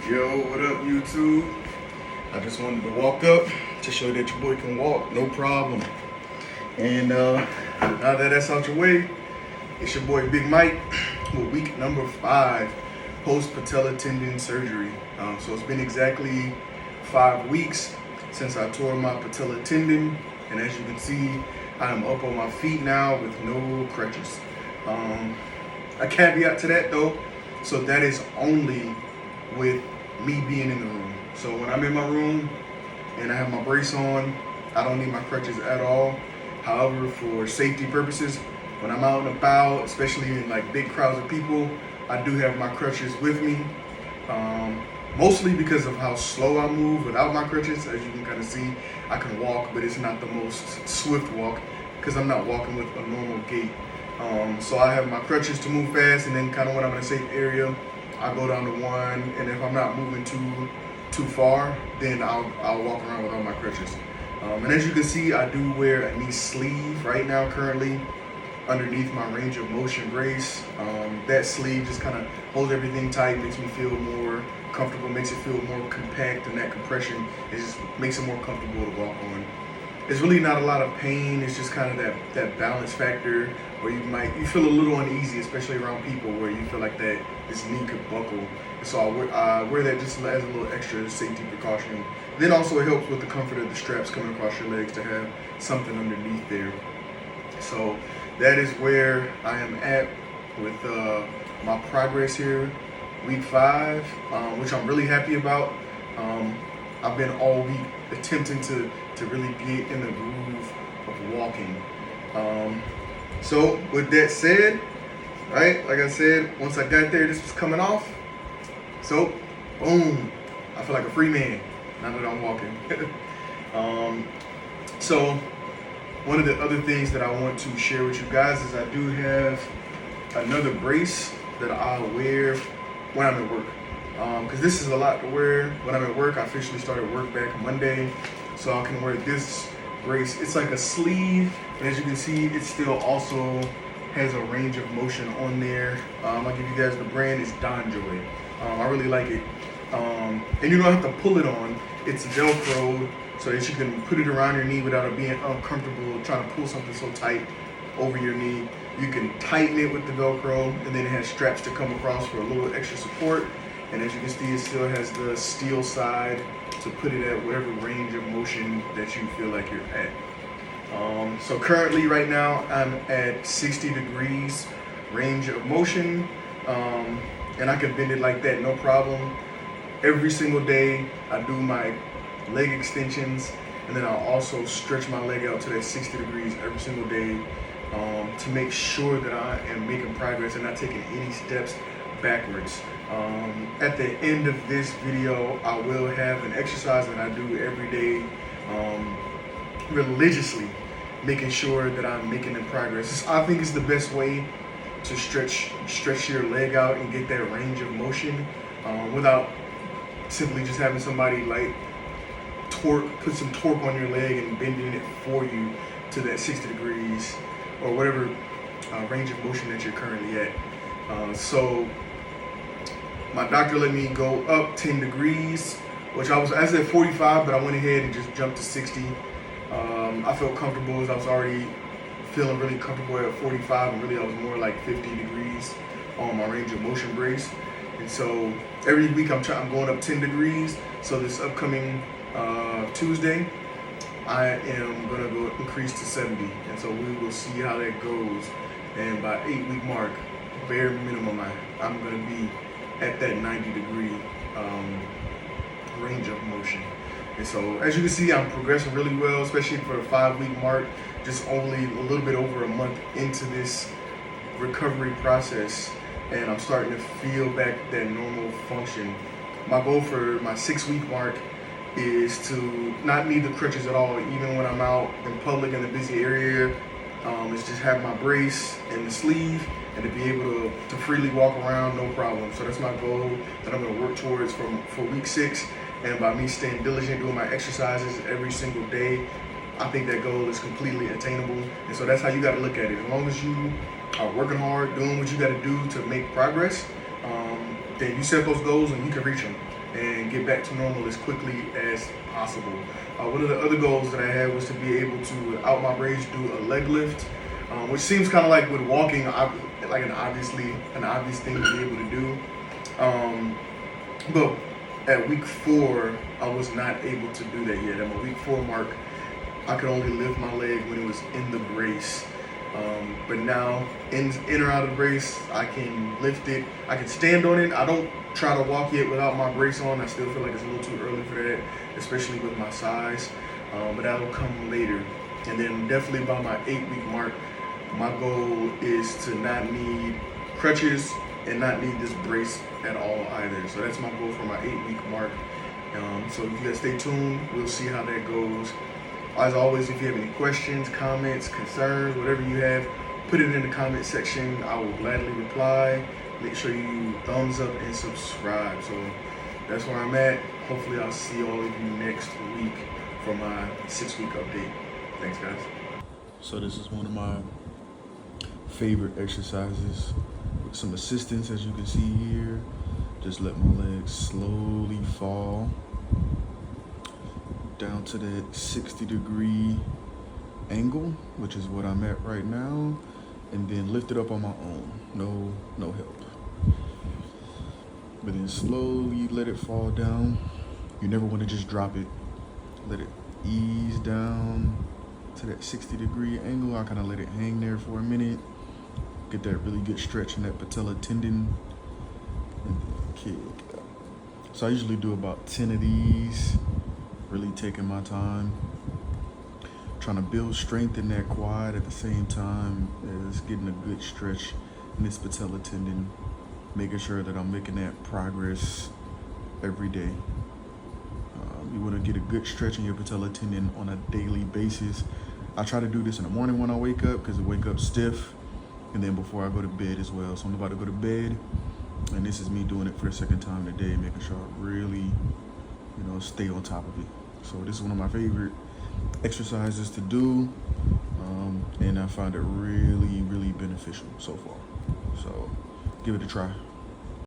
Yo, what up, YouTube? I just wanted to walk up to show that your boy can walk, no problem. And now that that's out your way, it's your boy Big Mike with week number 5 post Patella tendon surgery. So it's been exactly 5 weeks since I tore my Patella tendon, and as you can see, I am up on my feet now with no crutches. A caveat to that though, so that is only with me being in the room. So when I'm in my room and I have my brace on, I don't need my crutches at all. However, for safety purposes, when I'm out and about, especially in like big crowds of people, I do have my crutches with me. Mostly because of how slow I move without my crutches. As you can kind of see, I can walk, but it's not the most swift walk because I'm not walking with a normal gait. So I have my crutches to move fast, and then kind of when I'm in a safe area, I go down to 1, and if I'm not moving too far, then I'll walk around without my crutches. And as you can see, I do wear a knee sleeve right now currently underneath my range of motion brace. That sleeve just kind of holds everything tight, makes me feel more comfortable, makes it feel more compact, and that compression it just makes it more comfortable to walk on. It's really not a lot of pain. It's just kind of that balance factor where you feel a little uneasy, especially around people where you feel like this knee could buckle. And so I wear that just as a little extra safety precaution. Then also it helps with the comfort of the straps coming across your legs to have something underneath there. So that is where I am at with my progress here, week 5, which I'm really happy about. I've been all week attempting to really get in the groove of walking. So with that said, right, like I said, once I got there, this was coming off. So, boom, I feel like a free man now that I'm walking. So one of the other things that I want to share with you guys is I do have another brace that I'll wear when I'm at work. Because this is a lot to wear when I'm at work. I officially started work back Monday, so I can wear this brace. It's like a sleeve, and as you can see, it still also has a range of motion on there. I'll give you guys the brand. It's Tendon. I really like it. And you don't have to pull it on. It's Velcro, so that you can put it around your knee without it being uncomfortable trying to pull something so tight over your knee. You can tighten it with the Velcro, and then it has straps to come across for a little extra support. And as you can see, it still has the steel side to put it at whatever range of motion that you feel like you're at. So currently right now, I'm at 60 degrees range of motion, and I can bend it like that, no problem. Every single day, I do my leg extensions, and then I'll also stretch my leg out to that 60 degrees every single day to make sure that I am making progress and not taking any steps backwards. At the end of this video, I will have an exercise that I do every day religiously, making sure that I'm making the progress. I think it's the best way to stretch your leg out and get that range of motion without simply just having somebody like put some torque on your leg and bending it for you to that 60 degrees or whatever range of motion that you're currently at. So my doctor let me go up 10 degrees, which I was at 45, but I went ahead and just jumped to 60. I felt comfortable as I was already feeling really comfortable at 45, and really I was more like 50 degrees on my range of motion brace. And so every week I'm going up 10 degrees. So this upcoming Tuesday, I am gonna go increase to 70. And so we will see how that goes. And by 8-week mark, bare minimum, I'm gonna be at that 90 degree range of motion. And so as you can see, I'm progressing really well, especially for the 5-week mark, just only a little bit over a month into this recovery process, and I'm starting to feel back that normal function. My goal for my 6-week mark is to not need the crutches at all, even when I'm out in public in a busy area. Is just have my brace and the sleeve, and to be able to freely walk around, no problem. So that's my goal that I'm going to work towards for week 6. And by me staying diligent, doing my exercises every single day, I think that goal is completely attainable. And so that's how you got to look at it. As long as you are working hard, doing what you got to do to make progress, then you set those goals and you can reach them. and get back to normal as quickly as possible. One of the other goals that I had was to be able to, out my range, do a leg lift, which seems kind of like with walking, like an obvious thing to be able to do. But at week 4, I was not able to do that yet. At my week 4 mark, I could only lift my leg when it was in the brace. But now, in or out of the brace, I can lift it. I can stand on it. I don't try to walk yet without my brace on. I still feel like it's a little too early for that, especially with my size. But that'll come later. And then definitely by my 8-week mark, my goal is to not need crutches and not need this brace at all either. So that's my goal for my 8-week mark. So you guys stay tuned. We'll see how that goes. As always, if you have any questions, comments, concerns, whatever you have, put it in the comment section. I will gladly reply. Make sure you thumbs up and subscribe. So that's where I'm at. Hopefully I'll see all of you next week for my 6-week update. Thanks, guys. So this is one of my favorite exercises with some assistance, as you can see here. Just let my legs slowly fall down to that 60-degree angle, which is what I'm at right now, and then lift it up on my own. No help. But then slowly let it fall down. You never want to just drop it. Let it ease down to that 60-degree angle. I kind of let it hang there for a minute. Get that really good stretch in that patella tendon. And then kick. So I usually do about 10 of these. Really taking my time. Trying to build strength in that quad at the same time as getting a good stretch in this patella tendon. Making sure that I'm making that progress every day. You want to get a good stretch in your patella tendon on a daily basis. I try to do this in the morning when I wake up because I wake up stiff, and then before I go to bed as well. So I'm about to go to bed, and this is me doing it for the second time today, making sure I really, stay on top of it. So this is one of my favorite exercises to do, and I find it really, really beneficial so far. So give it a try.